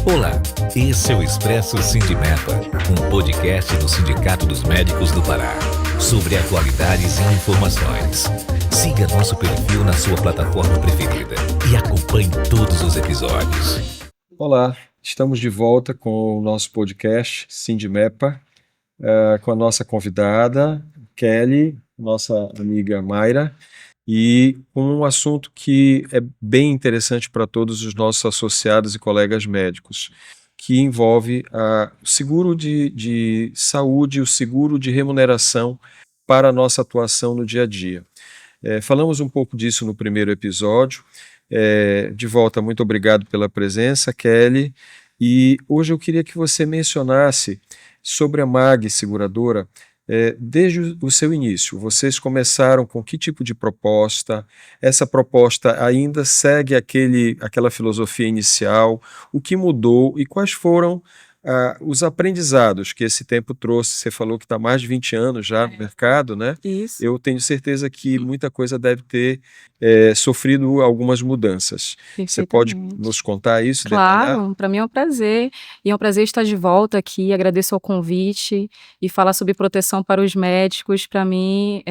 Olá, esse é o Expresso Sindimepa, um podcast do Sindicato dos Médicos do Pará, sobre atualidades e informações. Siga nosso perfil na sua plataforma preferida e acompanhe todos os episódios. Olá, estamos de volta com o nosso podcast Sindimepa, com a nossa convidada, Kelly, nossa amiga Mayra, e um assunto que é bem interessante para todos os nossos associados e colegas médicos, que envolve o seguro de saúde, o seguro de remuneração para a nossa atuação no dia a dia. Falamos um pouco disso no primeiro episódio. De volta, muito obrigado pela presença, Kelly. E hoje eu queria que você mencionasse sobre a MAG Seguradora, desde o seu início. Vocês começaram com que tipo de proposta? Essa proposta ainda segue aquela filosofia inicial? O que mudou e quais foram os aprendizados que esse tempo trouxe? Você falou que está há mais de 20 anos já no mercado, né? Isso. Eu tenho certeza que muita coisa deve ter sofrido algumas mudanças. Você pode nos contar isso, detalhar? Claro, para mim é um prazer. E é um prazer estar de volta aqui. Agradeço o convite e falar sobre proteção para os médicos. Para mim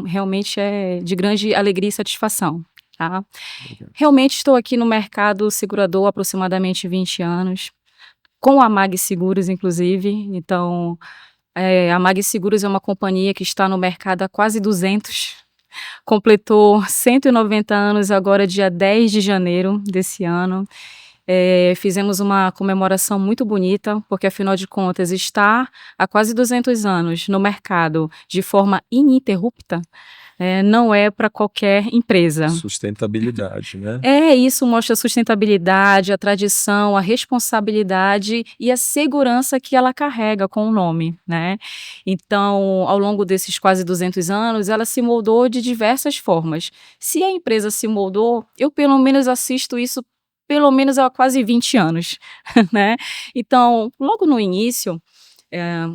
realmente é de grande alegria e satisfação. Tá? Realmente estou aqui no mercado segurador há aproximadamente 20 anos, com a MAG Seguros, inclusive. Então, a MAG Seguros é uma companhia que está no mercado há quase 200, completou 190 anos agora, dia 10 de janeiro desse ano. Fizemos uma comemoração muito bonita, porque afinal de contas, estar há quase 200 anos no mercado de forma ininterrupta não é para qualquer empresa. Sustentabilidade, né? Isso mostra a sustentabilidade, a tradição, a responsabilidade e a segurança que ela carrega com o nome, né? Então, ao longo desses quase 200 anos, ela se moldou de diversas formas. Se a empresa se moldou, eu pelo menos assisto isso pelo menos há quase 20 anos, né? Então, logo no início,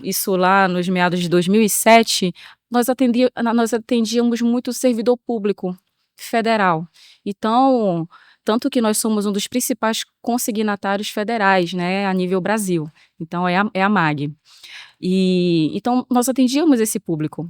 isso lá nos meados de 2007, nós atendíamos muito o servidor público federal. Então, tanto que nós somos um dos principais consignatários federais, né, a nível Brasil. Então, é a MAG. Então, nós atendíamos esse público.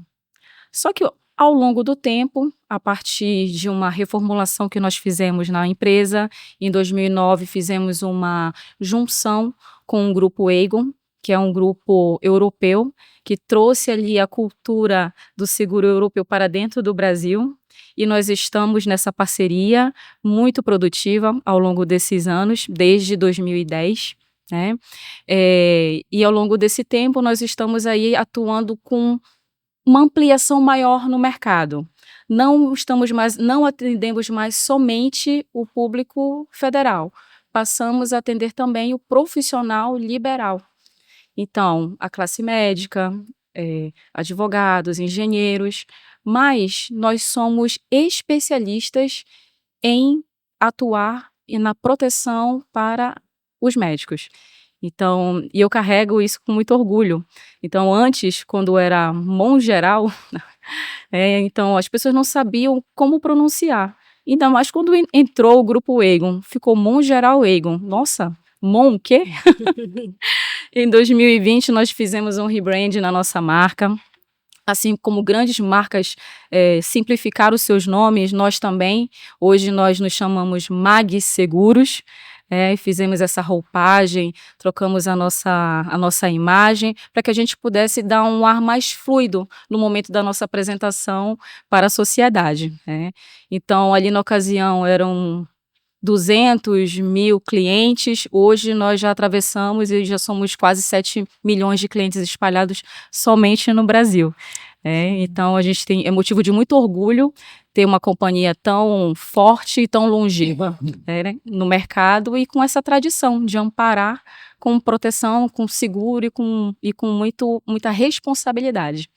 Só que, ao longo do tempo, a partir de uma reformulação que nós fizemos na empresa, em 2009 fizemos uma junção com o Grupo Aegon, que é um grupo europeu, que trouxe ali a cultura do seguro europeu para dentro do Brasil, e nós estamos nessa parceria muito produtiva ao longo desses anos, desde 2010, né? E ao longo desse tempo nós estamos aí atuando com uma ampliação maior no mercado. Não atendemos mais somente o público federal, passamos a atender também o profissional liberal. Então, a classe médica, advogados, engenheiros, mas nós somos especialistas em atuar e na proteção para os médicos. Então, e eu carrego isso com muito orgulho. Então, antes, quando era Mongeral, então as pessoas não sabiam como pronunciar. Ainda mais quando entrou o Grupo Aegon, ficou Mongeral Aegon. Nossa, Mon o quê? Em 2020, nós fizemos um rebrand na nossa marca. Assim como grandes marcas simplificaram os seus nomes, nós também. Hoje nós nos chamamos MAG Seguros. Fizemos essa roupagem, trocamos a nossa imagem para que a gente pudesse dar um ar mais fluido no momento da nossa apresentação para a sociedade. Então, ali na ocasião eram 200 mil clientes, hoje nós já atravessamos e já somos quase 7 milhões de clientes espalhados somente no Brasil. Então, a gente é motivo de muito orgulho ter uma companhia tão forte e tão longeva no mercado e com essa tradição de amparar com proteção, com seguro e com muita responsabilidade.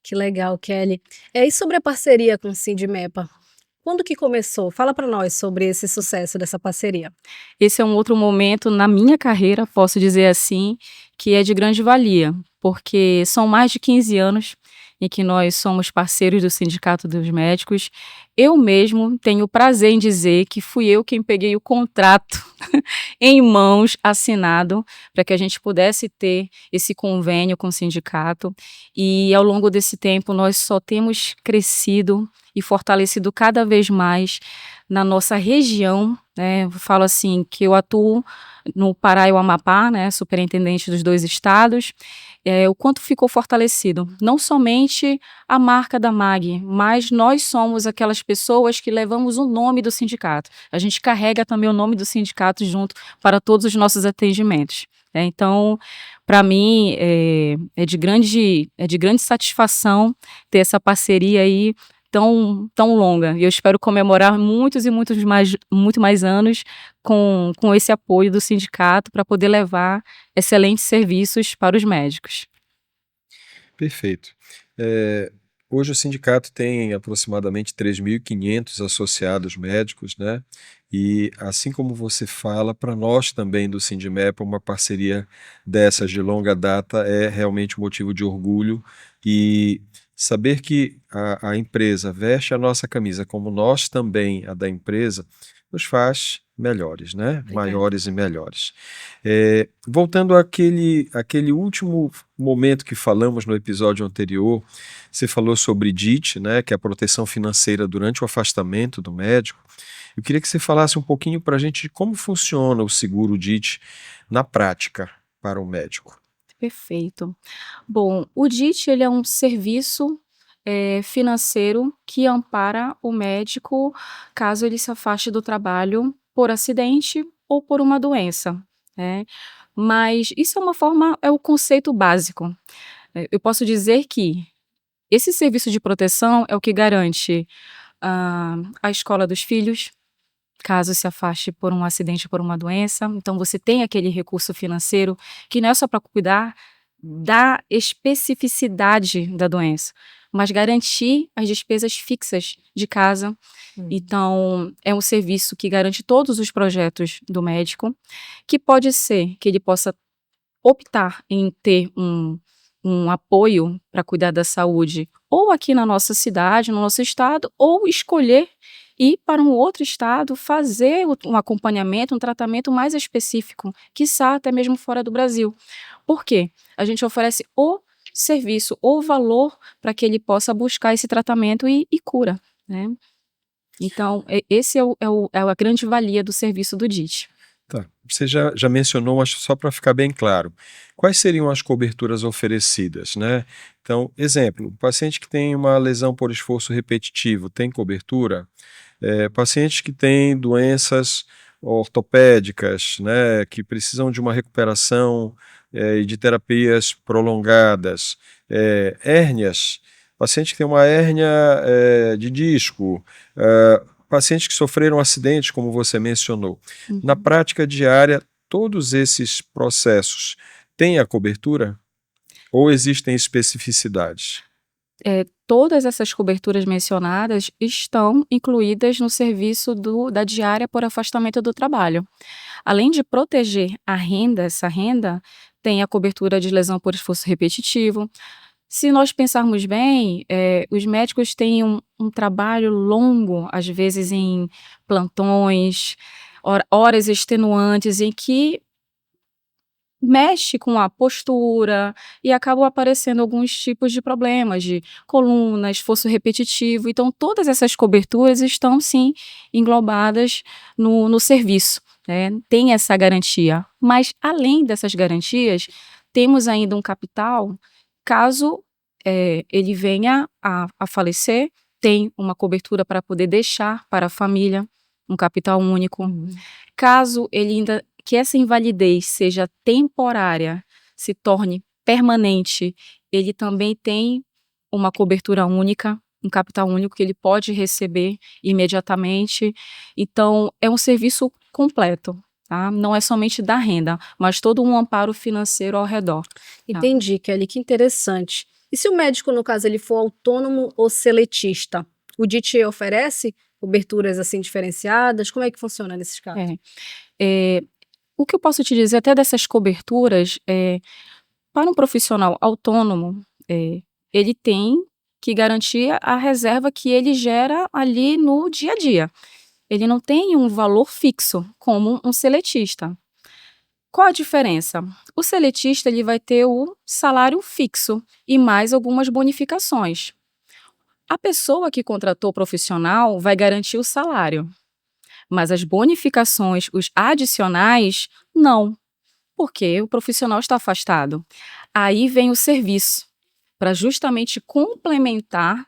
Que legal, Kelly. E sobre a parceria com o Sindimepa? Quando que começou? Fala para nós sobre esse sucesso dessa parceria. Esse é um outro momento na minha carreira, posso dizer assim, que é de grande valia, porque são mais de 15 anos em que nós somos parceiros do Sindicato dos Médicos. Eu mesmo tenho o prazer em dizer que fui eu quem peguei o contrato em mãos, assinado, para que a gente pudesse ter esse convênio com o sindicato. E ao longo desse tempo nós só temos crescido e fortalecido cada vez mais na nossa região, né? Eu falo assim que eu atuo no Pará e o Amapá, né? Superintendente dos 2 estados. O quanto ficou fortalecido, não somente a marca da MAG, mas nós somos aquelas pessoas que levamos o nome do sindicato. A gente carrega também o nome do sindicato junto para todos os nossos atendimentos. Então, para mim, é de grande satisfação ter essa parceria aí tão longa. E eu espero comemorar muitos e muito mais anos com esse apoio do sindicato para poder levar excelentes serviços para os médicos. Perfeito. Hoje o sindicato tem aproximadamente 3.500 associados médicos, né? E assim como você fala, para nós também do Sindimep, uma parceria dessas de longa data é realmente um motivo de orgulho, e saber que a empresa veste a nossa camisa como nós também a da empresa, nos faz melhores, né? Obrigada. Maiores e melhores. Voltando àquele último momento que falamos no episódio anterior, você falou sobre DIT, né, que é a proteção financeira durante o afastamento do médico. Eu queria que você falasse um pouquinho para a gente de como funciona o seguro DIT na prática para o médico. Perfeito. Bom, o DIT ele é um serviço financeiro que ampara o médico caso ele se afaste do trabalho por acidente ou por uma doença, né? Mas isso é o conceito básico. Eu posso dizer que esse serviço de proteção é o que garante a escola dos filhos, caso se afaste por um acidente ou por uma doença. Então, você tem aquele recurso financeiro que não é só para cuidar da especificidade da doença, mas garantir as despesas fixas de casa. Então, é um serviço que garante todos os projetos do médico, que pode ser que ele possa optar em ter um apoio para cuidar da saúde, ou aqui na nossa cidade, no nosso estado, ou escolher ir para um outro estado, fazer um acompanhamento, um tratamento mais específico, quiçá até mesmo fora do Brasil. Por quê? A gente oferece o serviço, o valor para que ele possa buscar esse tratamento e cura, né? Então, esse é a grande valia do serviço do DIT. Tá. Você já mencionou, mas só para ficar bem claro, quais seriam as coberturas oferecidas, né? Então, exemplo, o paciente que tem uma lesão por esforço repetitivo tem cobertura? Pacientes que têm doenças ortopédicas, né, que precisam de uma recuperação e de terapias prolongadas, hérnias, paciente que tem uma hérnia de disco, pacientes que sofreram acidentes, como você mencionou. Na prática diária, todos esses processos têm a cobertura ou existem especificidades? Todas essas coberturas mencionadas estão incluídas no serviço da diária por afastamento do trabalho. Além de proteger essa renda tem a cobertura de lesão por esforço repetitivo. Se nós pensarmos bem, os médicos têm um trabalho longo, às vezes em plantões, horas extenuantes, em que mexe com a postura e acabam aparecendo alguns tipos de problemas de coluna, esforço repetitivo. Então, todas essas coberturas estão, sim, englobadas no serviço, né? Tem essa garantia. Mas, além dessas garantias, temos ainda um capital, caso ele venha a falecer, tem uma cobertura para poder deixar para a família, um capital único. Caso que essa invalidez seja temporária, se torne permanente, ele também tem uma cobertura única, um capital único que ele pode receber imediatamente. Então, é um serviço completo, tá? Não é somente da renda, mas todo um amparo financeiro ao redor. Entendi, Kelly, que interessante. E se o médico, no caso, ele for autônomo ou seletista, o DIT oferece coberturas assim diferenciadas? Como é que funciona nesses casos? O que eu posso te dizer até dessas coberturas, para um profissional autônomo, ele tem que garantir a reserva que ele gera ali no dia a dia. Ele não tem um valor fixo, como um seletista. Qual a diferença? O seletista ele vai ter o salário fixo e mais algumas bonificações. A pessoa que contratou o profissional vai garantir o salário, mas as bonificações, os adicionais, não, porque o profissional está afastado. Aí vem o serviço, para justamente complementar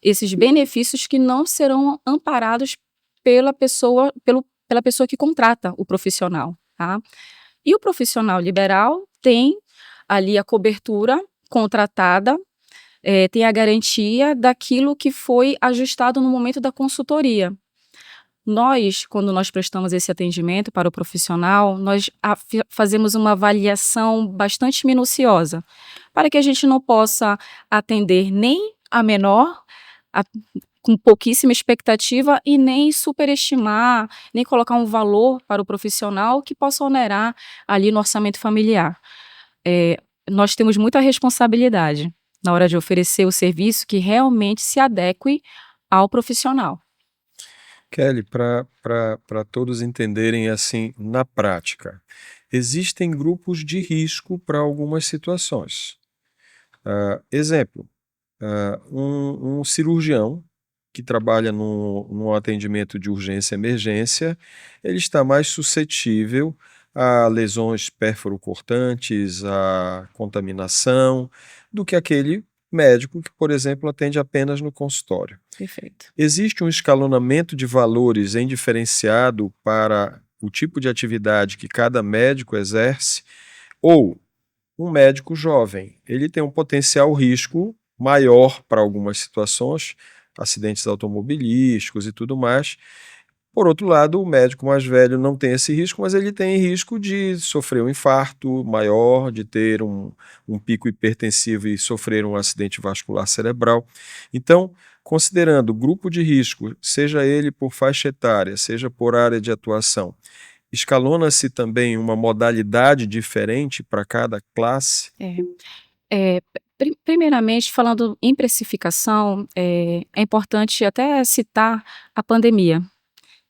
esses benefícios que não serão amparados pela pessoa que contrata o profissional, tá? E o profissional liberal tem ali a cobertura contratada, tem a garantia daquilo que foi ajustado no momento da consultoria. Quando nós prestamos esse atendimento para o profissional, nós fazemos uma avaliação bastante minuciosa, para que a gente não possa atender nem a menor, com pouquíssima expectativa, e nem superestimar, nem colocar um valor para o profissional que possa onerar ali no orçamento familiar. Nós temos muita responsabilidade na hora de oferecer o serviço que realmente se adeque ao profissional. Kelly, para todos entenderem assim na prática, existem grupos de risco para algumas situações. Exemplo, um cirurgião que trabalha no atendimento de urgência e emergência, ele está mais suscetível a lesões pérfuro-cortantes, a contaminação, do que aquele médico que, por exemplo, atende apenas no consultório. Perfeito. Existe um escalonamento de valores em diferenciado para o tipo de atividade que cada médico exerce, ou um médico jovem, ele tem um potencial risco maior para algumas situações, acidentes automobilísticos e tudo mais. Por outro lado, o médico mais velho não tem esse risco, mas ele tem risco de sofrer um infarto maior, de ter um pico hipertensivo e sofrer um acidente vascular cerebral. Então, considerando o grupo de risco, seja ele por faixa etária, seja por área de atuação, escalona-se também uma modalidade diferente para cada classe? Primeiramente, falando em precificação, é importante até citar a pandemia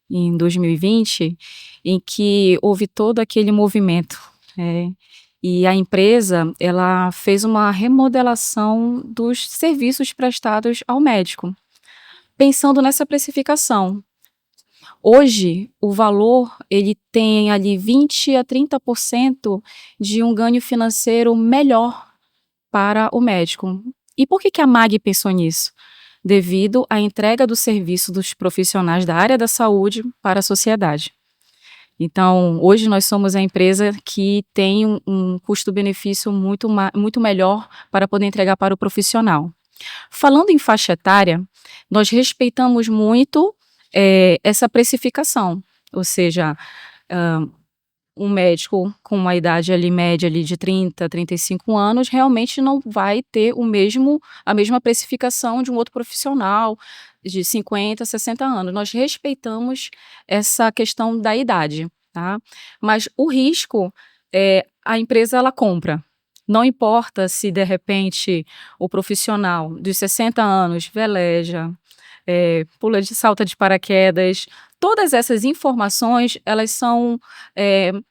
em 2020, em que houve todo aquele movimento, e a empresa ela fez uma remodelação dos serviços prestados ao médico, pensando nessa precificação. Hoje, o valor ele tem ali 20% a 30% de um ganho financeiro melhor para o médico. E por que a MAG pensou nisso? Devido à entrega do serviço dos profissionais da área da saúde para a sociedade. Então, hoje nós somos a empresa que tem um custo-benefício muito melhor para poder entregar para o profissional. Falando em faixa etária, nós respeitamos muito essa precificação, ou seja, um médico com uma idade ali, média ali de 30, 35 anos, realmente não vai ter a mesma precificação de um outro profissional de 50, 60 anos. Nós respeitamos essa questão da idade, tá? Mas o risco, a empresa ela compra. Não importa se, de repente, o profissional dos 60 anos veleja, salta de paraquedas. Todas essas informações, elas são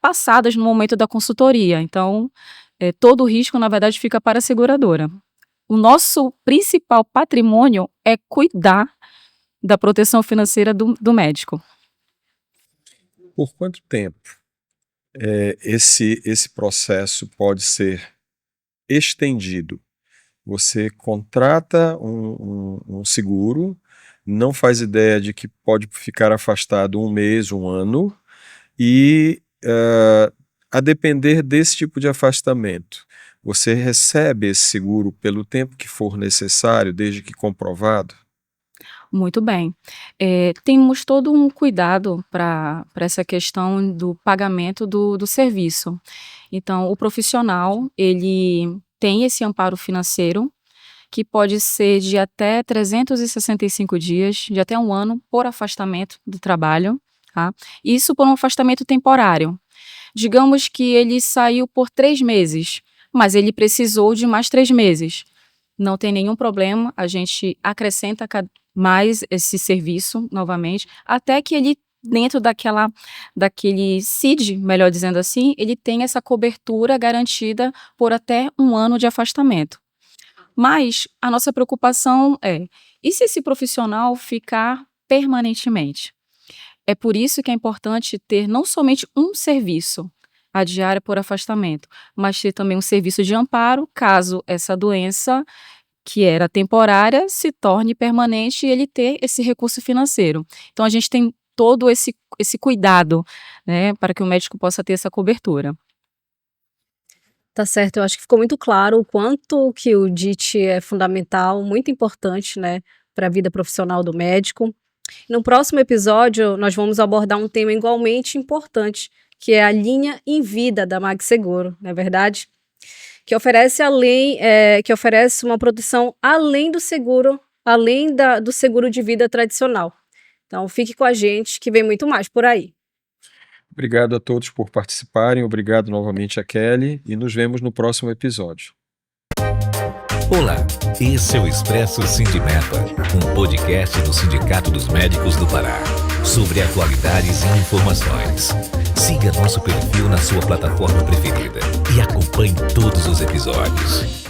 passadas no momento da consultoria. Então, todo o risco, na verdade, fica para a seguradora. O nosso principal patrimônio é cuidar da proteção financeira do médico. Por quanto tempo esse processo pode ser estendido? Você contrata um seguro, não faz ideia de que pode ficar afastado 1 mês, 1 ano, e a depender desse tipo de afastamento, você recebe esse seguro pelo tempo que for necessário, desde que comprovado? Muito bem. Temos todo um cuidado para essa questão do pagamento do serviço. Então, o profissional, ele tem esse amparo financeiro, que pode ser de até 365 dias, de até 1 ano, por afastamento do trabalho, tá? Isso por um afastamento temporário. Digamos que ele saiu por 3 meses, mas ele precisou de mais 3 meses. não tem nenhum problema, a gente acrescenta mais esse serviço novamente, até que ele, dentro daquele CID, melhor dizendo assim, ele tem essa cobertura garantida por até 1 ano de afastamento. Mas a nossa preocupação e se esse profissional ficar permanentemente? É por isso que é importante ter não somente um serviço, a diária por afastamento, mas ter também um serviço de amparo, caso essa doença, que era temporária, se torne permanente e ele ter esse recurso financeiro. Então, a gente tem todo esse cuidado, né, para que o médico possa ter essa cobertura. Tá certo, eu acho que ficou muito claro o quanto que o DIT é fundamental, muito importante, né, para a vida profissional do médico. No próximo episódio, nós vamos abordar um tema igualmente importante, que é a linha em vida da MagSeguro, não é verdade? Que oferece uma proteção além do seguro, do seguro de vida tradicional. Então, fique com a gente, que vem muito mais por aí. Obrigado a todos por participarem, obrigado novamente a Kelly e nos vemos no próximo episódio. Olá, esse é o Expresso Sindimepa, um podcast do Sindicato dos Médicos do Pará, sobre atualidades e informações. Siga nosso perfil na sua plataforma preferida e acompanhe todos os episódios.